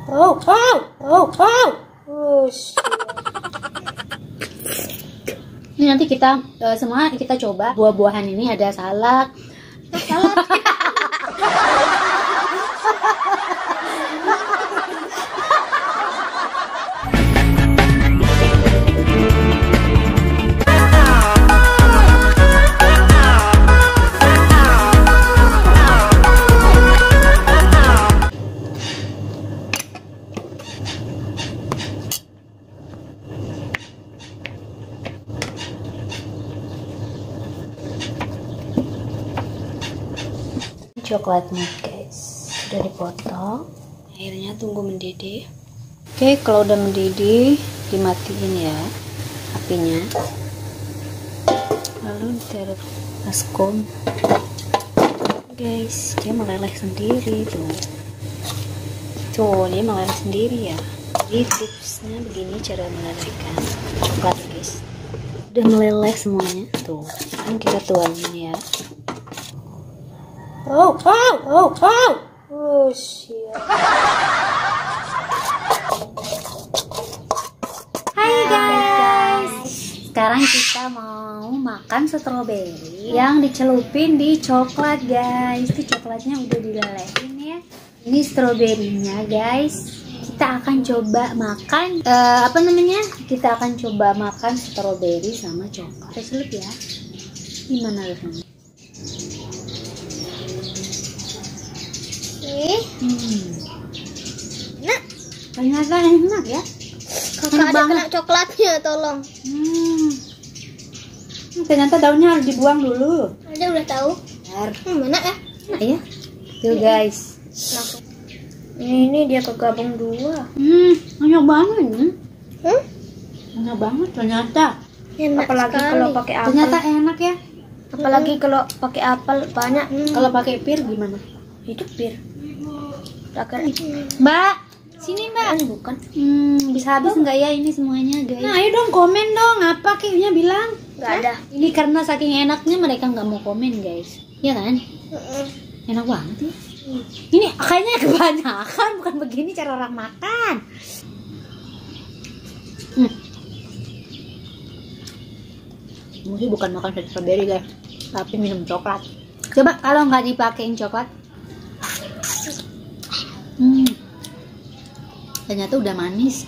Oh, oh, oh, oh. Oh, ini nanti kita semua kita coba buah-buahan ini, ada salak. Salak. Coklatnya guys sudah dipotong, airnya tunggu mendidih. Oke, kalau udah mendidih dimatiin ya apinya, lalu ditaruh baskom guys. Dia meleleh sendiri tuh dia meleleh sendiri ya. Jadi tipsnya begini cara melelehkan coklat guys. Udah meleleh semuanya tuh, kan kita tuangin ya. Oh, oh, oh, oh. Oh, shit. Hai guys. Sekarang kita mau makan stroberi yang dicelupin di coklat guys. Itu coklatnya udah dilelehin ya. Ini stroberinya guys. Kita akan coba makan Kita akan coba makan stroberi sama coklat. Kita celup ya. Gimana rasanya? Enak. Ternyata enak ya. Kakak ada kena coklatnya, tolong. Ternyata daunnya harus dibuang dulu. Ada udah tahu. Enak ya? Enak ya. Tuh guys. Langsung. Ini dia kegabung dua. Enak banget. Enak banget ternyata. Enak apalagi sekali. Kalau pakai apel. Ternyata enak ya. Apalagi kalau pakai apel banyak. Kalau pakai pir gimana? Itu pir. Mbak, sini mbak. Bukan. Bisa habis nggak ya ini semuanya guys? Nah ayo dong komen dong, apa kayaknya bilang? Nggak ada. Ini karena saking enaknya mereka nggak mau komen guys. Iya kan? Enak banget ya. Ini kayaknya kebanyakan, bukan begini cara orang makan. Mungkin bukan makan strawberry guys, tapi minum coklat. Coba kalau nggak dipakein coklat. Ternyata udah manis.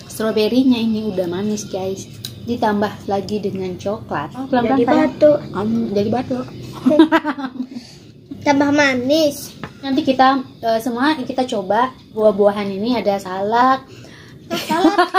Stroberinya ini udah manis guys. Ditambah lagi dengan coklat. Jadi batuk. Jadi batuk. Tambah manis. Nanti kita semua kita coba buah-buahan ini, ada salak. Salak.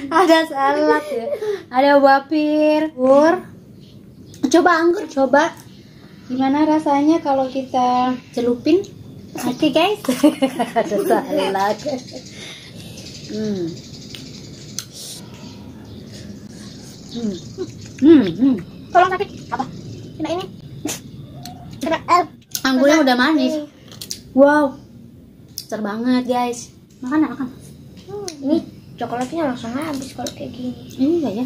Ada salad ya, ada buah pir, coba anggur, coba gimana rasanya kalau kita celupin. Oke guys. Ada salad. Tolong sakit apa? Kena ini. Kena Anggurnya udah manis. Wow, seger banget guys. Makan. Ini coklatnya langsung habis kalau kayak gini. Ini enggak ya?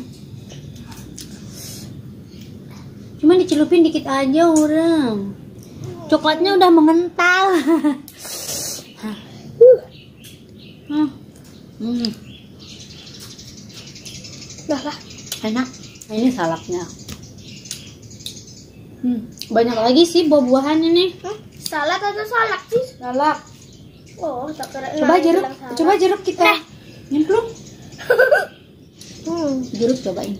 Cuma dicelupin dikit aja orang. Coklatnya udah mengental. Lah. Enak. Nah, ini salaknya. Banyak lagi sih buah-buahan ini. Salad atau salak sih? Salak. Oh, tak kira. Coba jeruk kita. Nyemplung. Jeruk cobain.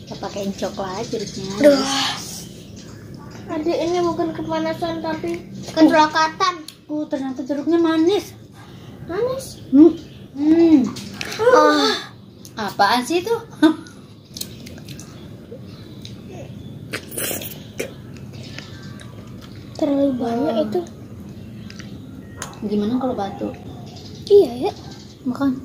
Kita pakein coklat jeruknya. Adik ini bukan kepanasan tapi kecelakatan. Ternyata jeruknya manis. Manis. Apaan sih itu? Terlalu banyak itu. Gimana kalau batuk? Iya ya. Makan.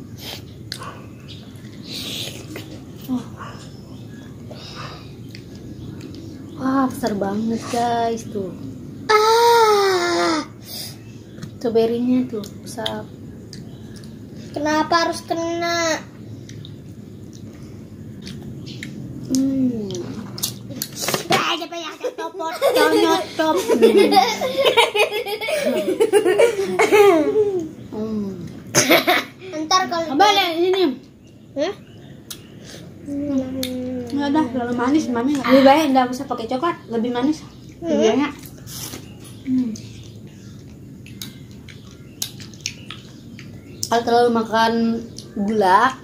besar banget guys tuh. Stroberinya tuh besar. Kenapa harus kena? Siapa yang ada topot nyotop. Ntar kalau Abah lihat ini. Hah? Nggak ada, terlalu manis mami. Lebih baik nggak usah pakai coklat, lebih manis. Lebih enak. Kalau terlalu makan gula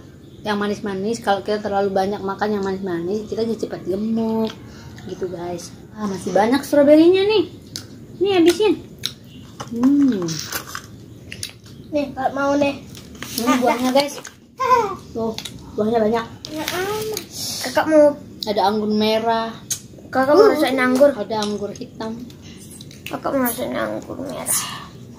yang manis-manis, kalau kita terlalu banyak makan yang manis-manis, kita jadi cepat gemuk gitu guys. Masih banyak stroberinya nih. Nih habisin. nih kalau mau nih. Ini buahnya guys. Tuh, buahnya banyak. Kakak mau Ada anggur merah, rasain anggur. ada anggur hitam. Kakak mau rasain anggur merah.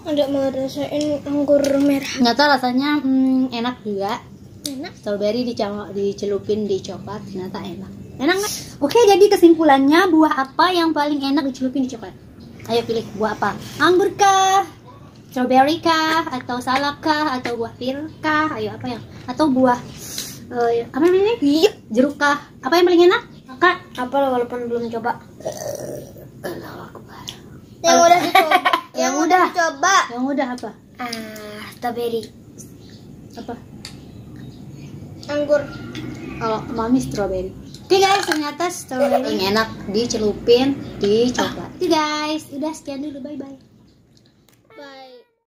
Ada mau rasain anggur merah. Ternyata rasanya enak juga. Enak. Strawberry dicelupin di coklat, ternyata enak. Enak nggak? Oke, jadi kesimpulannya buah apa yang paling enak dicelupin di coklat? Ayo pilih buah apa? Anggur kah? Strawberry kah? Atau salak kah? Atau buah pir kah? Ayo apa yang? Atau buah apa namanya? Jeruk kah? Apa yang paling enak? Kakak? Apa walaupun belum coba? Allahu Akbar. Yang udah dicoba. Yang udah. Dicoba. Yang udah apa? Strawberry. Apa? Anggur. Kalau mami strawberry. Oke guys, ternyata strawberry yang enak dicelupin di coklat. Oke guys, udah sekian dulu, bye bye.